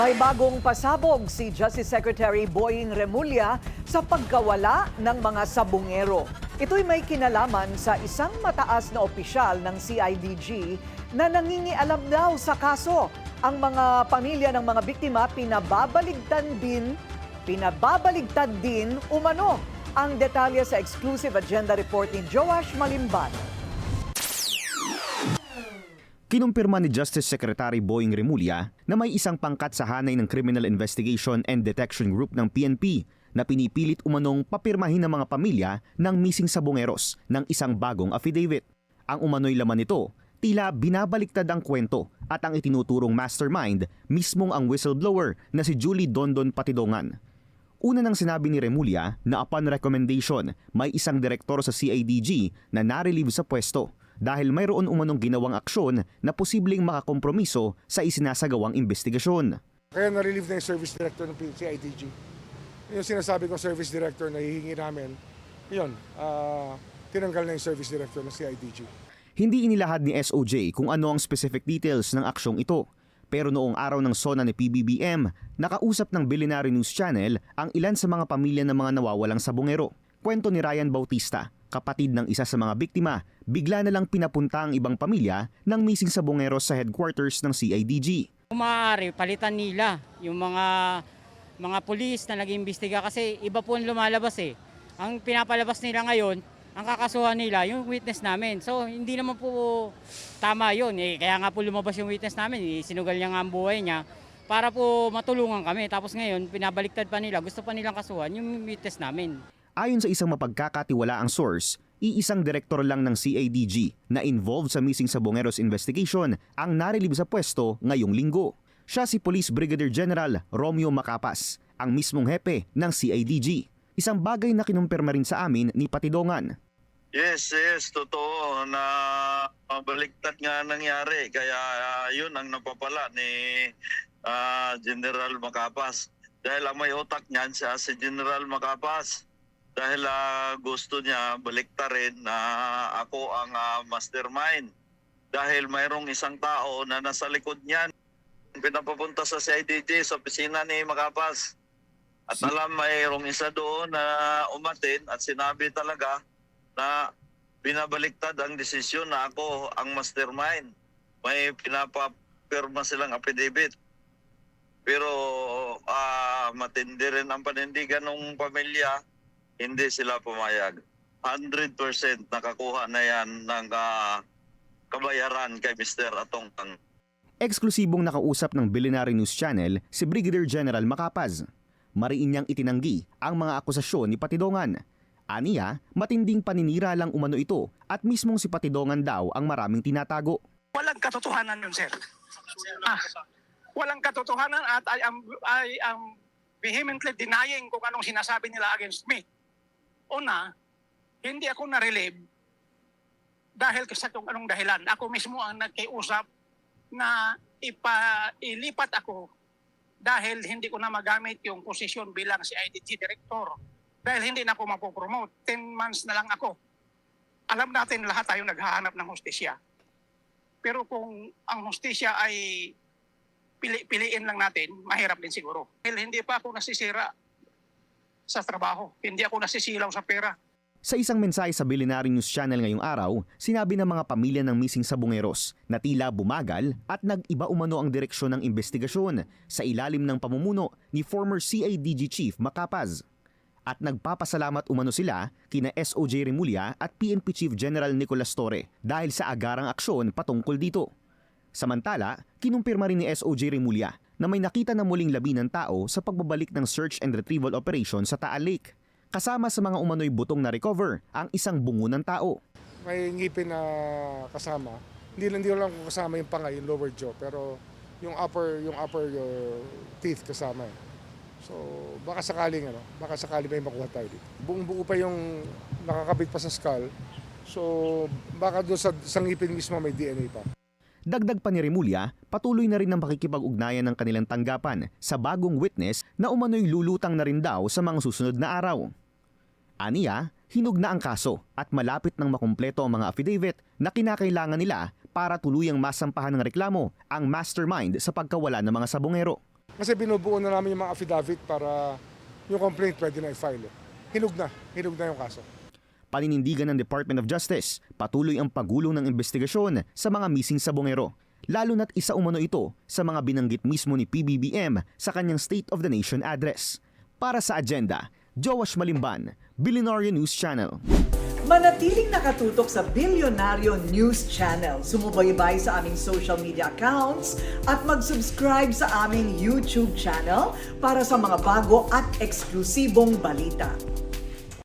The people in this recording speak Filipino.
May bagong pasabog si Justice Secretary Boying Remulla sa pagkawala ng mga sabungero. Ito'y may kinalaman sa isang mataas na opisyal ng CIDG na nangingialam daw sa kaso. Ang mga pamilya ng mga biktima pinababaligtad din umano. Ang detalye sa exclusive agenda report ni Joash Malimban. Kinumpirma ni Justice Secretary Boying Remulla na may isang pangkat sa hanay ng Criminal Investigation and Detection Group ng PNP na pinipilit umanong papirmahin ng mga pamilya ng missing sabongeros ng isang bagong affidavit. Ang umano'y laman nito, tila binabaliktad ang kwento at ang itinuturong mastermind mismong ang whistleblower na si Julie Dondon Patidongan. Una nang sinabi ni Remulla na upon recommendation may isang direktor sa CIDG na narelieve sa pwesto dahil mayroon umanong ginawang aksyon na posibleng makakompromiso sa isinasagawang investigasyon. Kaya na-relieve na yung service director ng CIDG. Yung sinasabi kong service director na hihingi namin, yun, tinanggal na yung service director ng CIDG. Hindi inilahad ni SOJ kung ano ang specific details ng aksyong ito. Pero noong araw ng SONA ni PBBM, nakausap ng Billionaire News Channel ang ilan sa mga pamilya ng mga nawawalang sabongero. Kwento ni Ryan Bautista, kapatid ng isa sa mga biktima, bigla na lang pinapunta ang ibang pamilya ng missing sabongeros sa headquarters ng CIDG. Maaari palitan nila yung mga pulis na nag-iimbestiga kasi iba po ang lumalabas eh. Ang pinapalabas nila ngayon, ang kakasuhan nila yung witness namin. So hindi naman po tama yun eh. Kaya nga po lumabas yung witness namin, sinugal niya nga ang buhay niya para po matulungan kami. Tapos ngayon pinabaliktad pa nila, gusto pa nilang kasuhan yung witness namin. Ayon sa isang mapagkakatiwalaang source, iisang direktor lang ng CIDG na involved sa missing sabongeros investigation ang narelieve sa pwesto ngayong linggo. Siya si Police Brigadier General Romeo Macapas, ang mismong hepe ng CIDG. Isang bagay na kinumpirma rin sa amin ni Patidongan. Yes, totoo na baliktad nga nangyari. Kaya yun ang napapala ni General Macapas. Dahil ang may utak niyan siya si General Macapas. Dahil gusto niya baliktarin na ako ang mastermind. Dahil mayroong isang tao na nasa likod niyan. Pinapapunta sa CIDG sa opisina ni Macapas. At alam mayroong isa doon na umatin at sinabi talaga na binabaliktad ang desisyon na ako ang mastermind. May pinapapirma silang affidavit. Pero matindi rin ang panindigan ng pamilya, hindi sila pumayag. 100% nakakuha na yan ng kabayaran kay Mr. Atongtang. Eksklusibong nakausap ng Billionaire News Channel si Brigadier General Macapas. Mariin niyang itinanggi ang mga akusasyon ni Patidongan. Aniya, matinding paninira lang umano ito at mismong si Patidongan daw ang maraming tinatago. Walang katotohanan yun, sir. Walang katotohanan at I am vehemently denying kung anong sinasabi nila against me. Una, hindi ako na-relieve dahil sa kung anong dahilan. Ako mismo ang nagkiusap na ilipat ako dahil hindi ko na magamit yung posisyon bilang CIDG Director. Dahil hindi na ako mapopromote. 10 months na lang ako. Alam natin lahat tayo naghahanap ng hustisya. Pero kung ang hustisya ay piliin lang natin, mahirap din siguro. Dahil hindi pa ako nasisira sa trabaho. Hindi ako nasisilaw sa pera. Sa isang mensahe sa Billionaire News Channel ngayong araw, sinabi ng mga pamilya ng missing sabongeros na tila bumagal at nag-iba umano ang direksyon ng investigasyon sa ilalim ng pamumuno ni former CIDG Chief Macapas. At nagpapasalamat umano sila kina SOJ Remulla at PNP Chief General Nicolas Torre dahil sa agarang aksyon patungkol dito. Samantala, kinumpirma rin ni SOJ Remulla na may nakita na muling labi ng tao sa pagbabalik ng search and retrieval operation sa Taal Lake. Kasama sa mga umano'y butong na recover ang isang bungo ng tao. May ngipin na kasama. Hindi lang kasama yung panga, yung lower jaw, pero yung upper teeth kasama. So baka sakaling may makuha tayo dito. Buong-buo pa yung nakakabit pa sa skull. So baka doon sa ngipin mismo may DNA pa. Dagdag pa ni Remulla, patuloy na rin ang pakikipag-ugnayan ng kanilang tanggapan sa bagong witness na umano'y lulutang na rin daw sa mga susunod na araw. Aniya, hinug na ang kaso at malapit nang makumpleto ang mga affidavit na kinakailangan nila para tuluyang masampahan ng reklamo ang mastermind sa pagkawala ng mga sabongero. Kasi binubuo na namin yung mga affidavit para yung complaint pwede na i-file. Hinog na yung kaso. Paninindigan ng Department of Justice, patuloy ang pagulong ng investigasyon sa mga missing sabongero. Lalo na't isa umano ito sa mga binanggit mismo ni PBBM sa kanyang State of the Nation address. Para sa Agenda, Joash Malimban, Billionaire News Channel. Manatiling nakatutok sa Billionario News Channel. Sumubaybay sa aming social media accounts at mag-subscribe sa aming YouTube channel para sa mga bago at eksklusibong balita.